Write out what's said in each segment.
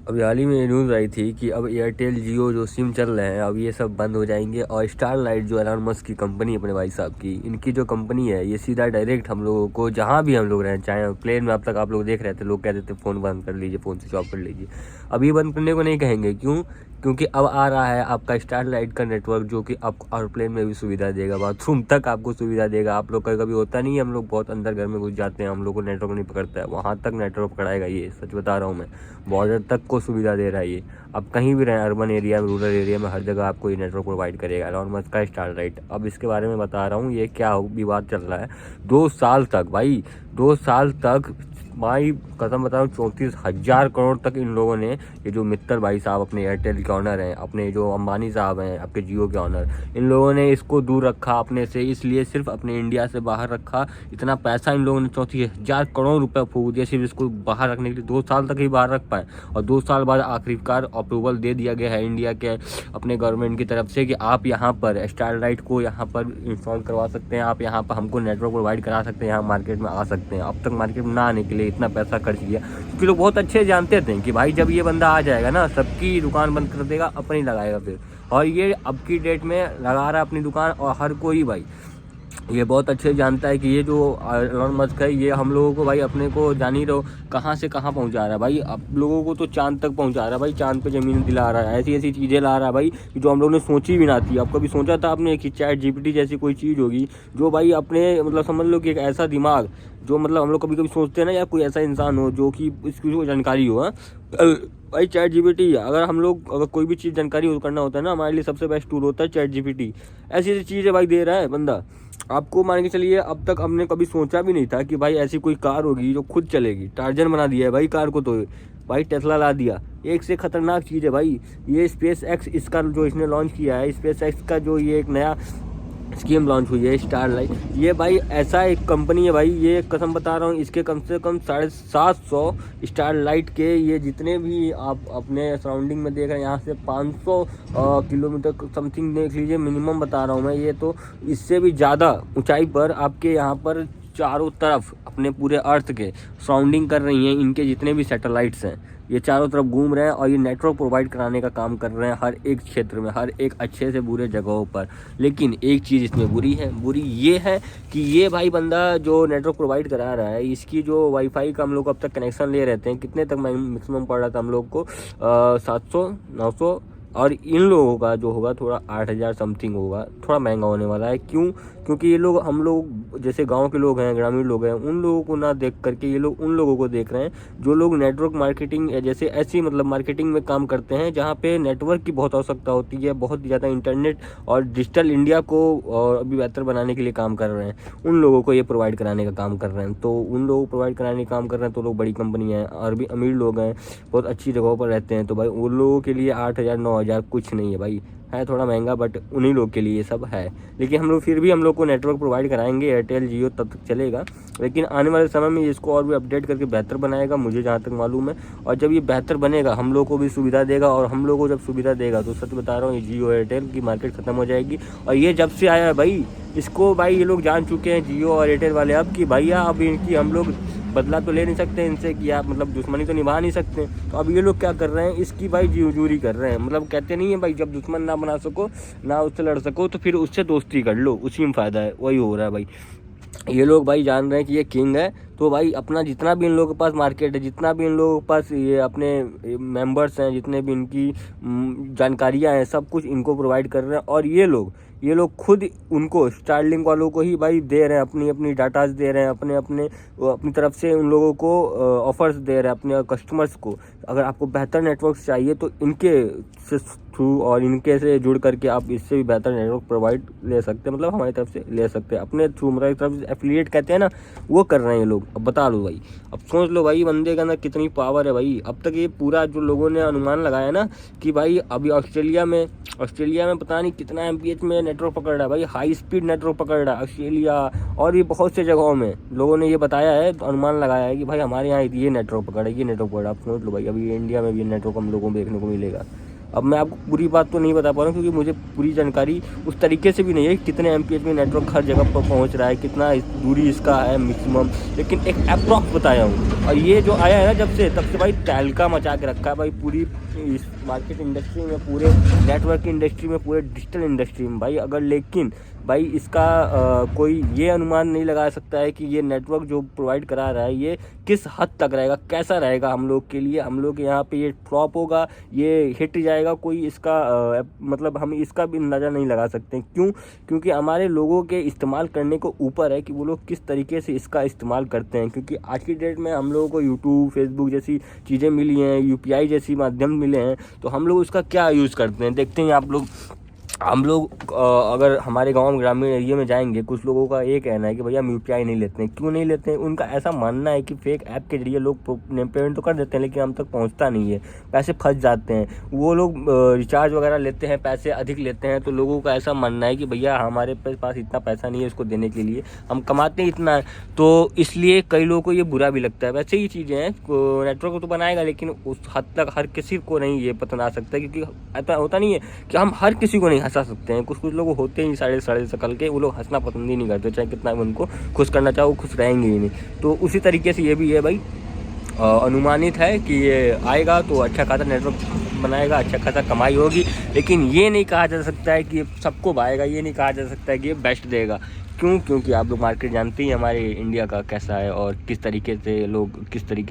अभी हाल ही में न्यूज़ आई थी कि अब एयरटेल जियो जो सिम चल रहे हैं अब ये सब बंद हो जाएंगे और स्टारलाइट जो एलन मस्क की कंपनी अपने भाई साहब की, इनकी जो कंपनी है ये सीधा डायरेक्ट हम लोगों को जहाँ भी हम लोग रहें, चाहे प्लेन में अब तक आप लोग देख रहे थे लोग कहते थे फ़ोन बंद कर लीजिए, फ़ोन स्विच ऑफ कर लीजिए। अब ये बंद करने को नहीं कहेंगे, क्यों? क्योंकि अब आ रहा है आपका स्टारलाइट का नेटवर्क जो कि आपको एयरप्लेन में भी सुविधा देगा, बाथरूम तक आपको सुविधा देगा। आप लोग का कभी होता नहीं है, हम लोग बहुत अंदर घर में घुस जाते हैं, हम लोग को नेटवर्क नहीं पकड़ता है, वहाँ तक नेटवर्क पकड़ाएगा ये, सच बता रहा हूँ मैं। बॉर्डर तक को सुविधा दे रहा है ये। आप कहीं भी रहें, अर्बन एरिया में, रूरल एरिया में, हर जगह आपको ये नेटवर्क प्रोवाइड करेगा एलन मस्क का स्टारलाइट। अब इसके बारे में बता रहा हूँ, ये क्या विवाद चल रहा है 2 साल तक भाई, 2 साल तक भाई कसम बता रहा हूँ, 34,000 करोड़ तक इन लोगों ने, ये जो मित्तल भाई साहब अपने एयरटेल के ऑनर हैं, अपने जो अंबानी साहब हैं आपके जियो के ऑनर, इन लोगों ने इसको दूर रखा अपने से, इसलिए सिर्फ अपने इंडिया से बाहर रखा। इतना पैसा इन लोगों ने 34,000 करोड़ रुपए फूक दिया सिर्फ इसको बाहर रखने के लिए। 2 साल तक ही बाहर रख पाए और 2 साल बाद आखिरकार अप्रूवल दे दिया गया है इंडिया के अपने गवर्नमेंट की तरफ से कि आप यहाँ पर स्टारलाइट को यहाँ पर इंस्टॉल करवा सकते हैं, आप यहाँ पर हमको नेटवर्क प्रोवाइड करा सकते हैं, यहाँ मार्केट में आ सकते हैं। अब तक मार्केट में ना आने के लिए इतना पैसा खर्च किया, क्योंकि लोग बहुत अच्छे जानते थे कि भाई जब ये बंदा आ जाएगा ना, सबकी दुकान बंद कर देगा, अपनी लगाएगा फिर। और ये अब की डेट में लगा रहा है अपनी दुकान, और हर कोई भाई ये बहुत अच्छे जानता है कि ये जो एलन मस्क है ये हम लोगों को भाई, अपने को जान ही रहो कहाँ से कहाँ पहुँचा रहा है भाई। आप लोगों को तो चांद तक पहुँचा रहा है भाई, चांद पे ज़मीन दिला रहा है, ऐसी ऐसी चीज़ें ला रहा है भाई जो हम लोग ने सोची भी ना थी। अब कभी सोचा था आपने कि चैट जीपीटी जैसी कोई चीज़ होगी जो भाई अपने मतलब समझ लो कि एक ऐसा दिमाग जो मतलब हम लोग कभी कभी सोचते हैं ना, या कोई ऐसा इंसान हो जो कि इसकी जानकारी हो। भाई चैट जीपीटी, अगर कोई भी चीज़ जानकारी करना होता है ना, हमारे लिए सबसे बेस्ट टूल होता है चैट जीपीटी। ऐसी ऐसी चीज़ें भाई दे रहा है बंदा। आपको मान के चलिए, अब तक हमने कभी सोचा भी नहीं था कि भाई ऐसी कोई कार होगी जो खुद चलेगी। टार्जन बना दिया है भाई कार को, तो भाई टेस्ला ला दिया। एक से खतरनाक चीज़ है भाई ये स्पेस एक्स, इसका जो इसने लॉन्च किया है, स्पेस एक्स का जो ये एक नया स्कीम लॉन्च हुई है स्टारलाइट, ये भाई ऐसा एक कंपनी है भाई, ये कसम बता रहा हूँ, इसके कम से कम 750 स्टारलाइट के ये जितने भी आप अपने सराउंडिंग में देख रहे हैं, यहाँ से 500 किलोमीटर समथिंग देख लीजिए, मिनिमम बता रहा हूँ मैं। ये तो इससे भी ज़्यादा ऊंचाई पर आपके यहाँ पर चारों तरफ अपने पूरे अर्थ के सराउंडिंग कर रही हैं इनके जितने भी सैटेलाइट्स हैं, ये चारों तरफ घूम रहे हैं और ये नेटवर्क प्रोवाइड कराने का काम कर रहे हैं हर एक क्षेत्र में, हर एक अच्छे से बुरे जगहों पर। लेकिन एक चीज़ इसमें बुरी ये है कि ये भाई बंदा जो नेटवर्क प्रोवाइड करा रहा है, इसकी जो वाईफाई का हम लोग अब तक कनेक्शन ले रहते हैं, कितने तक मैक्सिमम पड़ रहा था हम लोग को 700-900, और इन लोगों का जो होगा थोड़ा 8,000 समथिंग होगा, थोड़ा महंगा होने वाला है। क्यों? क्योंकि ये लोग, हम लोग जैसे गांव के लोग हैं, ग्रामीण लोग हैं, उन लोगों को ना देख करके ये लोग उन लोगों को देख रहे हैं जो लोग नेटवर्क मार्केटिंग जैसे ऐसी मतलब मार्केटिंग में काम करते हैं, जहाँ पे नेटवर्क की बहुत आवश्यकता होती है, बहुत ज़्यादा इंटरनेट और डिजिटल इंडिया को और अभी बेहतर बनाने के लिए काम कर रहे हैं। उन लोगों को ये प्रोवाइड कराने का काम कर रहे हैं, तो उन लोगों को प्रोवाइड कराने का काम कर रहे हैं, तो लोग बड़ी कंपनी हैं और भी अमीर लोग हैं, बहुत अच्छी जगहों पर रहते हैं, तो भाई उन लोगों के लिए 8,000 9,000 कुछ नहीं है भाई, है थोड़ा महंगा, बट उन्हीं लोग के लिए ये सब है। लेकिन हम लोग फिर भी हम लोग को नेटवर्क प्रोवाइड कराएंगे, एयरटेल जियो तब तक चलेगा, लेकिन आने वाले समय में इसको और भी अपडेट करके बेहतर बनाएगा, मुझे जहाँ तक मालूम है। और जब ये बेहतर बनेगा हम लोग को भी सुविधा देगा, और हम लोग को जब सुविधा देगा तो सच बता रहा हूँ, ये जियो एयरटेल की मार्केट ख़त्म हो जाएगी। और ये जब से आया है भाई, इसको भाई ये लोग जान चुके हैं जियो और एयरटेल वाले अब कि भैया अब इनकी हम लोग बदला तो ले नहीं सकते इनसे, कि आप मतलब दुश्मनी तो निभा नहीं सकते। तो अब ये लोग क्या कर रहे हैं, इसकी भाई जीवजूरी कर रहे हैं। मतलब कहते नहीं है भाई, जब दुश्मन ना बना सको, ना उससे लड़ सको, तो फिर उससे दोस्ती कर लो, उसी में फ़ायदा है। वही हो रहा है भाई। ये लोग भाई जान रहे हैं कि ये किंग है, तो भाई अपना जितना भी इन लोगों के पास मार्केट है, जितना भी इन लोगों के पास ये अपने मेंबर्स हैं, जितने भी इनकी जानकारियां हैं, सब कुछ इनको प्रोवाइड कर रहे हैं। और ये लोग खुद उनको स्टारलिंक वालों को ही भाई दे रहे हैं, अपनी अपनी डाटाज दे रहे हैं, अपनी तरफ से उन लोगों को ऑफर्स दे रहे हैं अपने कस्टमर्स को। अगर आपको बेहतर नेटवर्क चाहिए तो इनके थ्रू और इनके से जुड़ करके आप इससे भी बेहतर नेटवर्क प्रोवाइड ले सकते हैं, मतलब हमारी तरफ से ले सकते हैं अपने थ्रू। हमारी तरफ से एफिलिएट कहते हैं ना, वो कर रहे हैं ये लोग। अब बता लो भाई, अब सोच लो भाई बंदे के अंदर कितनी पावर है भाई। अब तक ये पूरा जो लोगों ने अनुमान लगाया ना कि भाई अभी ऑस्ट्रेलिया में पता नहीं कितना MPH में नेटवर्क पकड़ रहा है भाई, हाई स्पीड नेटवर्क पकड़ रहा है ऑस्ट्रेलिया, और भी बहुत से जगहों में लोगों ने ये बताया है, तो अनुमान लगाया है कि भाई हमारे यहाँ ये नेटवर्क पकड़ा है, ये नेटवर्क पकड़ा। आप सोच लो भाई, अभी इंडिया में भी ये नेटवर्क हम लोगों को देखने को मिलेगा। अब मैं आपको पूरी बात तो नहीं बता पा रहा हूँ क्योंकि मुझे पूरी जानकारी उस तरीके से भी नहीं है कितने एमपीएच में नेटवर्क हर जगह पर पहुँच रहा है, कितना दूरी इसका है मैक्सिमम, लेकिन एक अप्रॉक्स बताया हूँ। और ये जो आया है ना जब से, तब से भाई तहलका मचा के रखा है भाई पूरी इस मार्केट इंडस्ट्री में, पूरे नेटवर्क इंडस्ट्री में, पूरे डिजिटल इंडस्ट्री में भाई। अगर लेकिन भाई इसका कोई ये अनुमान नहीं लगा सकता है कि ये नेटवर्क जो प्रोवाइड करा रहा है ये किस हद तक रहेगा, कैसा रहेगा हम लोग के लिए। हम लोग यहाँ पे ये फ्लॉप होगा, ये हिट जाएगा, कोई इसका मतलब हम इसका भी अंदाज़ा नहीं लगा सकते। क्यों? क्योंकि हमारे लोगों के इस्तेमाल करने को ऊपर है कि वो लोग किस तरीके से इसका इस्तेमाल करते हैं। क्योंकि आज की डेट में हम लोगों को यूट्यूब, फेसबुक जैसी चीज़ें मिली हैं, यूपीआई जैसी माध्यम मिले हैं, तो हम लोग उसका क्या यूज़ करते हैं देखते हैं आप लोग। हम लोग अगर हमारे गांव में ग्रामीण एरिया में जाएंगे, कुछ लोगों का ये कहना है कि भैया हम यूपीआई नहीं लेते हैं। क्यों नहीं लेते हैं? उनका ऐसा मानना है कि फेक ऐप के जरिए लोग पेमेंट तो कर देते हैं लेकिन हम तक पहुंचता नहीं है, पैसे फंस जाते हैं। वो लोग रिचार्ज वगैरह लेते हैं, पैसे अधिक लेते हैं, तो लोगों का ऐसा मानना है कि भैया हमारे पास इतना पैसा नहीं है इसको देने के लिए, हम कमाते इतना है। तो इसलिए कई लोगों को ये बुरा भी लगता है। वैसे ही चीज़ें हैं, नेटवर्क तो बनाएगा लेकिन उस हद तक हर किसी को नहीं ये पता आ सकता, क्योंकि ऐसा होता नहीं है कि हम हर किसी को नहीं हंसा सकते हैं। कुछ लोग होते हैं साढ़े शकल के, वो लोग हंसना पसंद ही नहीं करते, चाहे कितना भी उनको खुश करना चाहो वो खुश रहेंगे ही नहीं। तो उसी तरीके से ये भी है भाई, अनुमानित है कि ये आएगा तो अच्छा खासा नेटवर्क बनाएगा, अच्छा खासा कमाई होगी, लेकिन ये नहीं कहा जा सकता है कि सबको भाएगा, ये नहीं कहा जा सकता है कि ये बेस्ट देगा। क्यों? क्योंकि आप लोग मार्केट जानते ही हमारे इंडिया का कैसा है और किस तरीके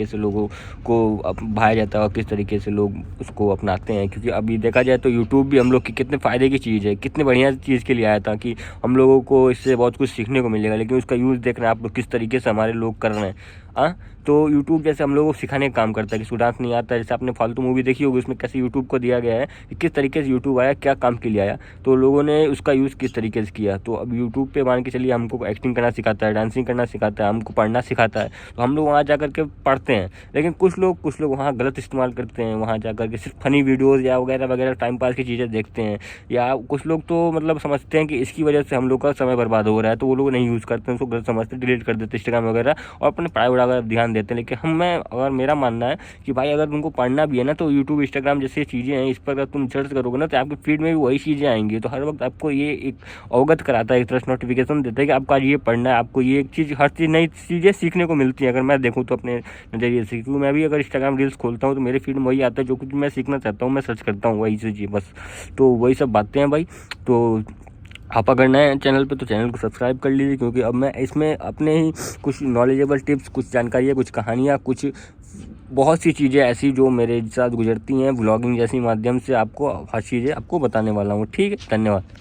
से लोगों को भाया जाता है और किस तरीके से लोग उसको अपनाते हैं। क्योंकि अभी देखा जाए तो यूट्यूब भी हम लोग की कितने फ़ायदे की चीज़ है, कितने बढ़िया चीज़ के लिए आया था कि हम लोगों को इससे बहुत कुछ सीखने को मिलेगा, लेकिन उसका यूज़ देख रहे हैं आप लोग किस तरीके से हमारे लोग कर रहे हैं। तो यूट्यूब जैसे हम लोगों को सिखाने का काम करता है, किसी को डांस नहीं आता है, जैसे आपने फालतू मूवी देखी होगी, उसमें कैसे यूट्यूब को दिया गया है कि किस तरीके से यूट्यूब आया, क्या काम के लिए आया, तो लोगों ने उसका यूज़ किस तरीके से किया। तो अब यूट्यूब पे मान के चलिए हमको एक्टिंग करना सिखाता है, डांसिंग करना सिखाता है, हमको पढ़ना सिखाता है, तो हम लोग वहाँ जा करके पढ़ते हैं। लेकिन कुछ लोग वहाँ गलत इस्तेमाल करते हैं, वहाँ जा करके सिर्फ फनी वीडियोज़ या वगैरह टाइम पास की चीज़ें देखते हैं। या कुछ लोग तो मतलब समझते हैं कि इसकी वजह से हम लोग का समय बर्बाद हो रहा है, तो वो लोग नहीं यूज़ करते हैं, उसको गलत समझते, डिलीट कर देते इंस्टाग्राम वगैरह और अपने पढ़ाई वगैरह ध्यान देते हैं। लेकिन अगर मेरा मानना है कि भाई अगर तुमको पढ़ना भी है ना, तो यूट्यूब, इंस्टाग्राम जैसी चीज़ें हैं, इस पर अगर तुम सर्च करोगे ना तो आपकी फीड में भी वही चीज़ें आएंगी। तो हर वक्त आपको ये एक अवगत कराता है, एक तरह से नोटिफिकेशन देता है कि आपको आज ये पढ़ना है, आपको ये एक चीज़, हर चीज़ नई चीज़ें सीखने को मिलती है। अगर मैं देखूँ तो अपने नज़रिए से, क्योंकि मैं भी अगर इंस्टाग्राम रील्स खोलता हूँ तो मेरे फीड में वही आता है, जो कुछ मैं सीखना चाहता हूँ मैं सर्च करता हूँ वही चीज़ बस। तो वही सब बातें हैं भाई। तो आप अगर नए हैं चैनल पे तो चैनल को सब्सक्राइब कर लीजिए, क्योंकि अब मैं इसमें अपने ही कुछ नॉलेजेबल टिप्स, कुछ जानकारियाँ, कुछ कहानियाँ, कुछ बहुत सी चीज़ें ऐसी जो मेरे साथ गुजरती हैं व्लॉगिंग जैसी माध्यम से, आपको हर चीज़ें आपको बताने वाला हूँ। ठीक है, धन्यवाद।